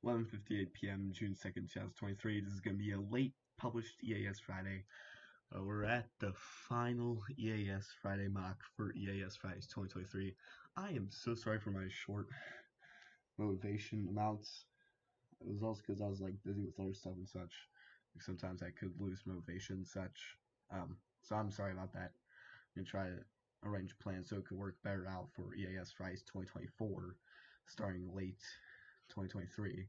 11:58 p.m. June 2nd, 2023. This is going to be a late published EAS Friday. We're at the final EAS Friday mock for EAS Fridays 2023. I am so sorry for my short motivation amounts. It was also because I was busy with other stuff and such. Sometimes I could lose motivation and such. So I'm sorry about that. I'm going to try to arrange plans so it could work better out for EAS Fridays 2024, starting late 2023.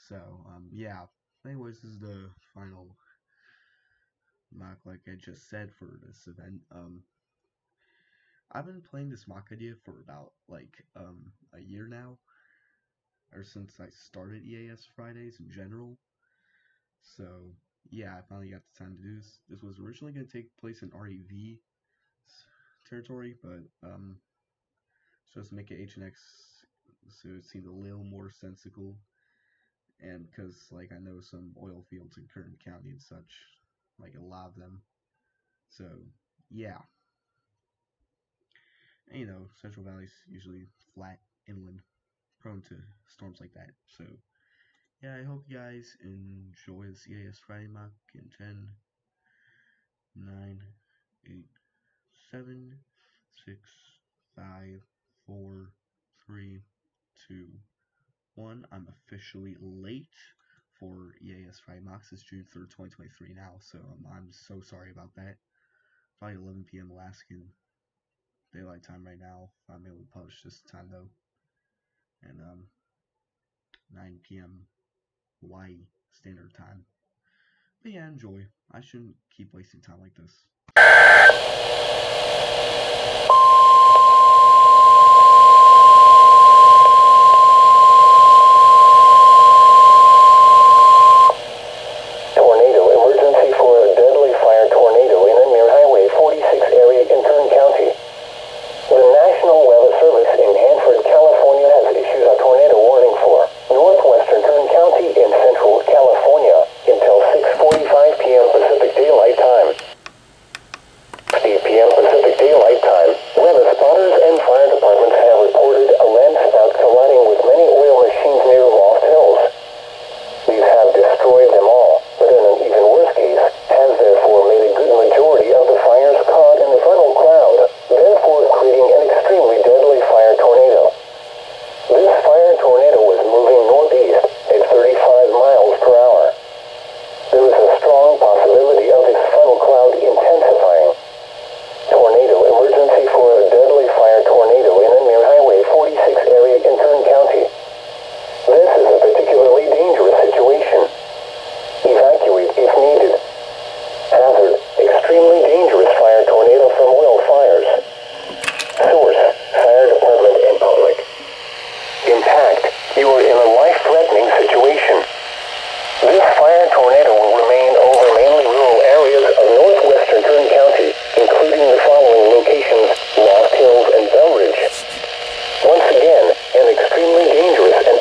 So, yeah. Anyways, this is the final mock, like I just said, for this event. I've been playing this mock idea for about, a year now, or since I started EAS Fridays in general. So, yeah, I finally got the time to do this. This was originally going to take place in REV territory, but, just make it HNX so it seemed a little more sensical. And because, I know some oil fields in Kern County and such, a lot of them. So, yeah. And, Central Valley's usually flat, inland, prone to storms like that. So, yeah, I hope you guys enjoy this EAS Friday mock in 10, 9, 8, 7, 6, 5, 4, 3, 2, 1. I'm officially late for EAS Friday mocks. It's June 3rd, 2023 now, so I'm so sorry about that. Probably 11 p.m. Alaskan daylight time right now. I'm able to publish this time though, and 9 p.m. Hawaii Standard Time. But yeah, enjoy. I shouldn't keep wasting time like this. Once again, an extremely dangerous and